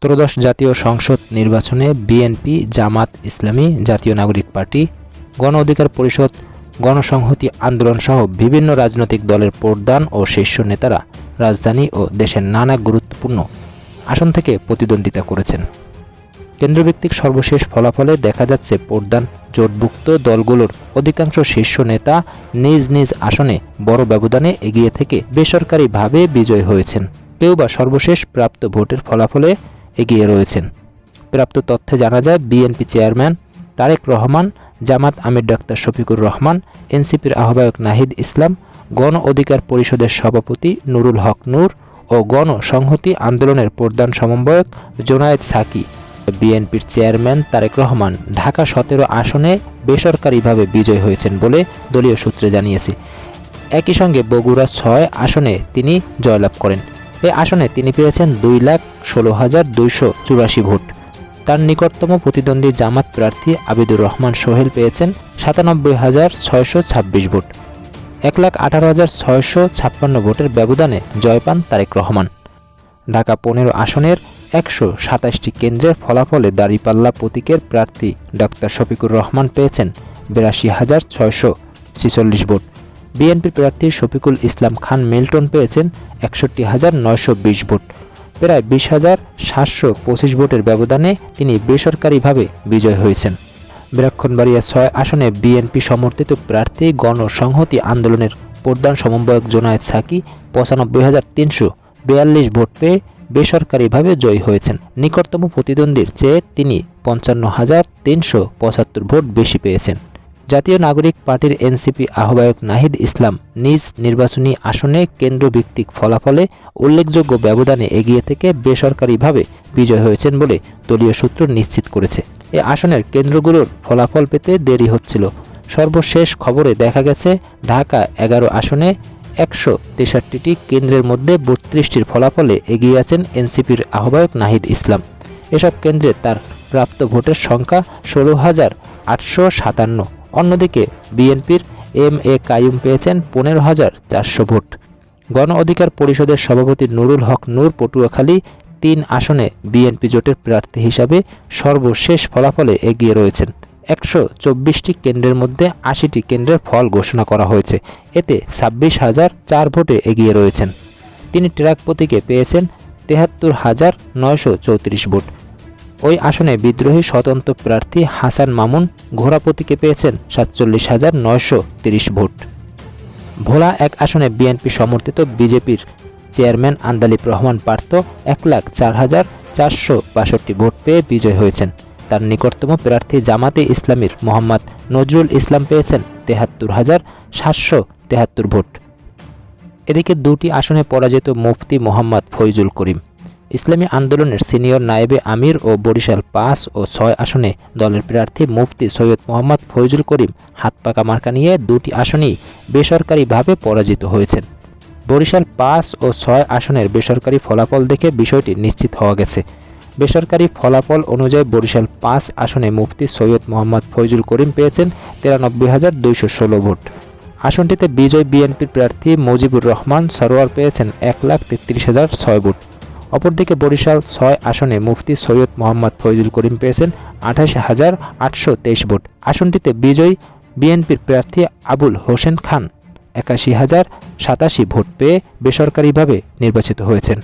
ত্রয়োদশ জাতীয় সংসদ নির্বাচনে বিএনপি, জামাত ইসলামী, জাতীয় নাগরিক পার্টি, গণ অধিকার পরিষদ, গণসংহতি আন্দোলন সহ বিভিন্ন রাজনৈতিক দলের প্রধান ও শীর্ষ নেতারা রাজধানী ও দেশের নানা গুরুত্বপূর্ণ আসন থেকে প্রতিদ্বন্দ্বিতা করেছেন। কেন্দ্রভিত্তিক সর্বশেষ ফলাফলে দেখা যাচ্ছে প্রধান জোটভুক্ত দলগুলোর অধিকাংশ শীর্ষ নেতা নিজ নিজ আসনে বড় ব্যবধানে এগিয়ে থেকে বেসরকারিভাবে বিজয়ী হয়েছেন। কেউ বা সর্বশেষ প্রাপ্ত ভোটের ফলাফলে এগিয়ে রয়েছেন। প্রাপ্ত তথ্যে জানা যায় বিএনপি চেয়ারম্যান তারেক রহমান, জামাত আমির ডাক্তার শফিকুর রহমান, এনসিপির আহ্বায়ক নাহিদ ইসলাম, গণ অধিকার পরিষদের সভাপতি নুরুল হক নূর ও গণ সংহতি আন্দোলনের প্রধান সমন্বয়ক জোনায়েদ সাকি। বিএনপির চেয়ারম্যান তারেক রহমান ঢাকা 17 আসনে বেসরকারিভাবে বিজয়ী হয়েছেন বলে দলীয় সূত্রে জানিয়েছে। একই সঙ্গে বগুড়া 6 আসনে তিনি জয়লাভ করেন। এই আসনে তিনি পেয়েছেন 2,16,284 ভোট। তার নিকটতম প্রতিদ্বন্দ্বী জামাত প্রার্থী আবিদুর রহমান সোহেল পেয়েছেন 97,626 ভোট। 1,18,656 ভোটের ব্যবধানে জয় পান তারেক রহমান। ঢাকা 15 আসনের 127টি কেন্দ্রের ফলাফলে দাঁড়িপাল্লা প্রতীকের প্রার্থী ডাক্তার শফিকুর রহমান পেয়েছেন 82,646 ভোট। বিএনপি প্রার্থী শফিকুল ইসলাম খান মিল্টন পেয়েছেন 61,920 ভোট। প্রায় 20,725 ভোটের ব্যবধানে তিনি বেসরকারিভাবে বিজয় হয়েছেন। ব্রাহ্মণবাড়িয়া 6 আসনে বিএনপি সমর্থিত প্রার্থী গণসংহতি আন্দোলনের প্রধান সমন্বয়ক জোনায়েদ সাকি 95,342 ভোট পেয়ে বেসরকারিভাবে জয়ী হয়েছেন। নিকটতম প্রতিদ্বন্দ্বীর চেয়ে তিনি 55,375 ভোট বেশি পেয়েছেন। জাতীয় নাগরিক পার্টির এনসিপি আহ্বায়ক নাহিদ ইসলাম নিজ নির্বাচনী আসনে কেন্দ্রভিত্তিক ফলাফলে উল্লেখযোগ্য ব্যবধানে এগিয়ে থেকে বেসরকারিভাবে বিজয় হয়েছেন বলে দলীয় সূত্র নিশ্চিত করেছে। এই আসনের কেন্দ্রগুলোর ফলাফল পেতে দেরি হচ্ছিল। সর্বশেষ খবরে দেখা গেছে ঢাকা 11 আসনে 163টি কেন্দ্রের মধ্যে 32টির ফলাফলে এগিয়ে আছেন এনসিপির আহ্বায়ক নাহিদ ইসলাম। এসব কেন্দ্রে তার প্রাপ্ত ভোটের সংখ্যা 16,857। অন্যদিকে বিএনপির এম এ কাইয়ুম পেয়েছেন 15,400 ভোট। গণ অধিকার পরিষদের সভাপতি নুরুল হক নূর পটুয়াখালী 3 আসনে বিএনপি জোটের প্রার্থী হিসাবে সর্বশেষ ফলাফলে এগিয়ে রয়েছেন। 124টি কেন্দ্রের মধ্যে 80টি কেন্দ্রের ফল ঘোষণা করা হয়েছে। এতে 26,004 ভোটে এগিয়ে রয়েছেন। তিনি ট্রাক প্রতীকে পেয়েছেন 73,934 ভোট। ওই আসনে বিদ্রোহী স্বতন্ত্র প্রার্থী হাসান মামুন ঘোড়া প্রতীকে পেয়েছেন 47,930 ভোট। ভোলা 1 আসনে বিএনপি সমর্থিত বিজেপির চেয়ারম্যান আন্দালিব রহমান পার্থ 1,04,462 ভোট পেয়ে বিজয় হয়েছেন। তার নিকটতম প্রার্থী জামাতে ইসলামীর মোহাম্মদ নজরুল ইসলাম পেয়েছেন 73,773 ভোট। এদিকে 2টি আসনে পরাজিত মুফতি মোহাম্মদ ফয়জুল করিম। ইসলামী আন্দোলনের সিনিয়র নায়েবে আমির ও বরিশাল 5 ও 6 আসনে দলের প্রার্থী মুফতি সৈয়দ মোহাম্মদ ফয়জুল করিম হাতপাকা মার্কা নিয়ে 2টি আসনেই বেসরকারিভাবে পরাজিত হয়েছেন। বরিশাল 5 ও 6 আসনের বেসরকারি ফলাফল দেখে বিষয়টি নিশ্চিত হওয়া গেছে। বেসরকারি ফলাফল অনুযায়ী বরিশাল 5 আসনে মুফতি সৈয়দ মোহাম্মদ ফয়জুল করিম পেয়েছেন 93,216 ভোট। আসনটিতে বিজয় বিএনপির প্রার্থী মুজিবুর রহমান সরোয়ার পেয়েছেন 1,33,006 ভোট। অপরদিকে বরিশাল 6 আসনে মুফতি সৈয়দ মোহাম্মদ ফয়জুল করিম পেয়েছেন 28,823 ভোট। আসনটিতে বিজয়ী বিএনপির প্রার্থী আবুল হোসেন খান 81,087 ভোট পেয়ে বেসরকারিভাবে নির্বাচিত হয়েছেন।